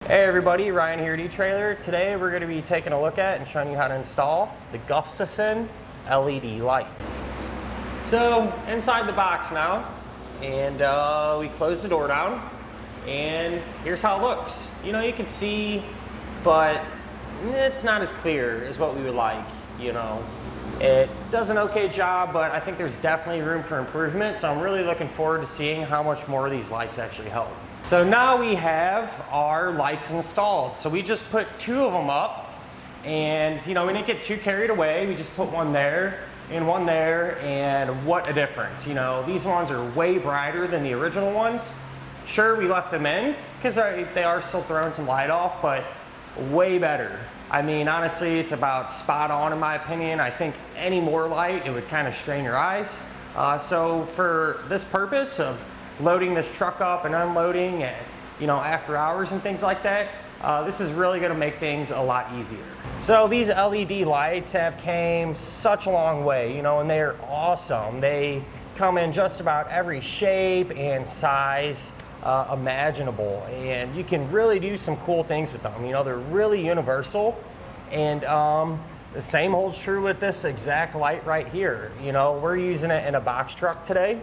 Hey everybody, Ryan here at etrailer. Today we're going to be taking a look at and showing you how to install the Gustafson LED light. So inside the box now, and we close the door down, and here's how it looks. You know, you can see, but it's not as clear as what we would like, you know. It does an okay job, but I think there's definitely room for improvement, so I'm really looking forward to seeing how much more these lights actually help. So now we have our lights installed. So we just put two of them up, and you know, we didn't get too carried away. We just put one there and one there, and what a difference. You know, these ones are way brighter than the original ones. Sure, we left them in because they are still throwing some light off, but way better. I mean, honestly, it's about spot on in my opinion. I think any more light, it would kind of strain your eyes. So for this purpose of loading this truck up and unloading at, you know, after hours and things like that, this is really going to make things a lot easier. So these LED lights have came such a long way, you know, and they're awesome. They come in just about every shape and size imaginable, and you can really do some cool things with them. You know, they're really universal, and the same holds true with this exact light right here. You know, we're using it in a box truck today.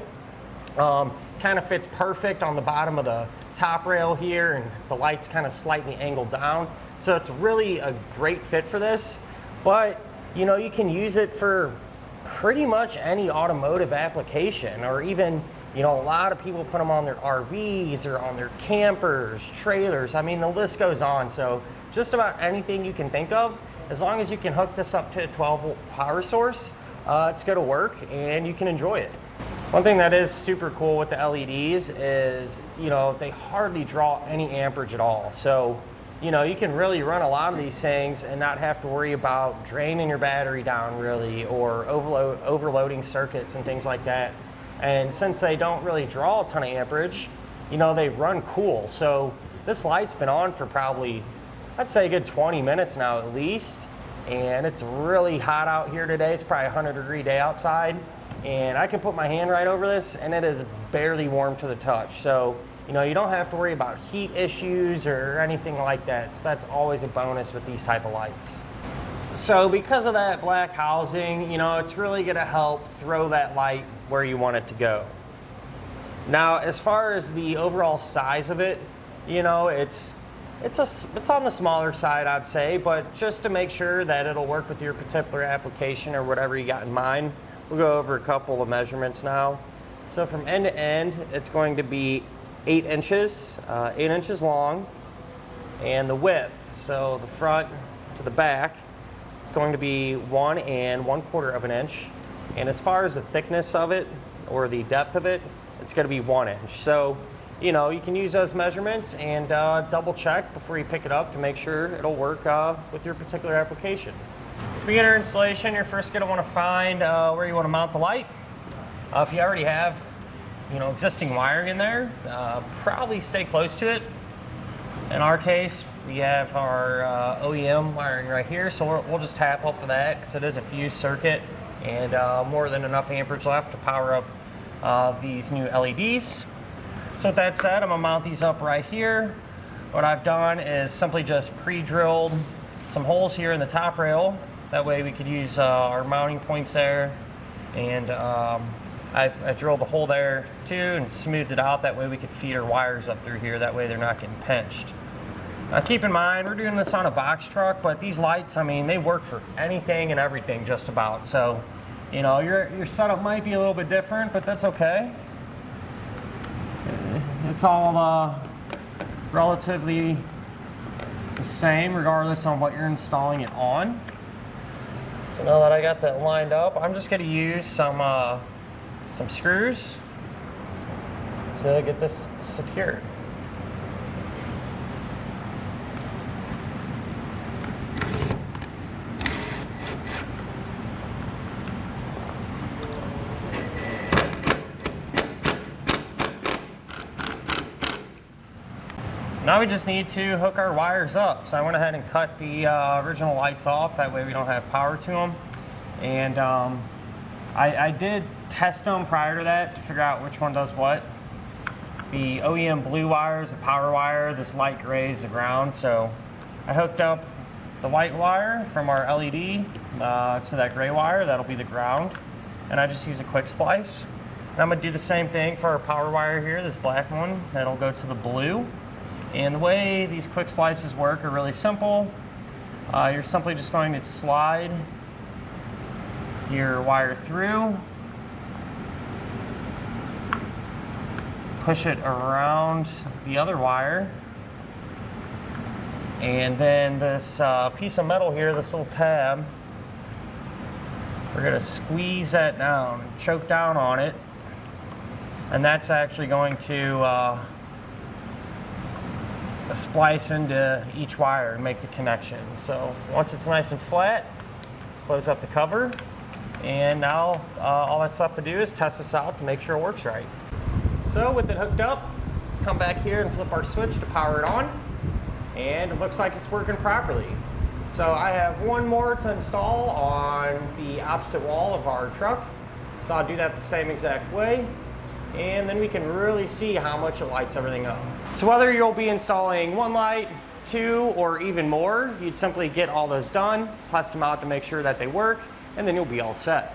Kind of fits perfect on the bottom of the top rail here, and the light's kind of slightly angled down, so it's really a great fit for this. But you know, you can use it for pretty much any automotive application, or even, you know, a lot of people put them on their RVs or on their campers, trailers. I mean, the list goes on. So just about anything you can think of, as long as you can hook this up to a 12-volt power source, it's going to work and you can enjoy it. One thing that is super cool with the LEDs is, you know, they hardly draw any amperage at all. So, you know, you can really run a lot of these things and not have to worry about draining your battery down really, or overloading circuits and things like that. And since they don't really draw a ton of amperage, you know, they run cool. So this light's been on for probably, I'd say a good 20 minutes now at least. And it's really hot out here today. It's probably a 100-degree day outside. And I can put my hand right over this and it is barely warm to the touch. So, you know, you don't have to worry about heat issues or anything like that. So that's always a bonus with these type of lights. So because of that black housing, you know, it's really going to help throw that light where you want it to go. Now, as far as the overall size of it, you know, it's on the smaller side, I'd say, but just to make sure that it'll work with your particular application or whatever you got in mind, we'll go over a couple of measurements now. So from end to end, it's going to be 8 inches long, and the width, so the front to the back, it's going to be 1 1/4 inch. And as far as the thickness of it, or the depth of it, it's going to be 1 inch. So, you know, you can use those measurements and double check before you pick it up to make sure it'll work with your particular application. To begin your installation, you're first going to want to find where you want to mount the light. If you already have, you know, existing wiring in there, probably stay close to it. In our case, we have our OEM wiring right here, so we'll just tap off of that because it is a fused circuit and more than enough amperage left to power up these new LEDs. So with that said, I'm going to mount these up right here. What I've done is simply just pre-drilled some holes here in the top rail. That way we could use our mounting points there, and I drilled the hole there too and smoothed it out. That way we could feed our wires up through here. That way they're not getting pinched. Now keep in mind, we're doing this on a box truck, but these lights, I mean, they work for anything and everything just about. So, you know, your setup might be a little bit different, but that's okay. It's all relatively the same regardless on what you're installing it on. So now that I got that lined up, I'm just going to use some screws to get this secured. Now we just need to hook our wires up. So I went ahead and cut the original lights off. That way we don't have power to them. And I did test them prior to that to figure out which one does what. The OEM blue wire is the power wire, this light gray is the ground. So I hooked up the white wire from our LED to that gray wire, that'll be the ground. And I just use a quick splice. And I'm gonna do the same thing for our power wire here, this black one, that'll go to the blue. And the way these quick splices work are really simple. You're simply just going to slide your wire through, push it around the other wire, and then this piece of metal here, this little tab, we're gonna squeeze that down, choke down on it, and that's actually going to splice into each wire and make the connection. So once it's nice and flat, close up the cover, and now all that's left to do is test this out to make sure it works right. So with it hooked up, come back here and flip our switch to power it on, and it looks like it's working properly. So I have one more to install on the opposite wall of our truck, so I'll do that the same exact way, and then we can really see how much it lights everything up. So whether you'll be installing one light, two, or even more, you'd simply get all those done, test them out to make sure that they work, and then you'll be all set.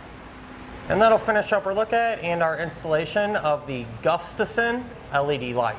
And that'll finish up our look at and our installation of the Gustafson LED light.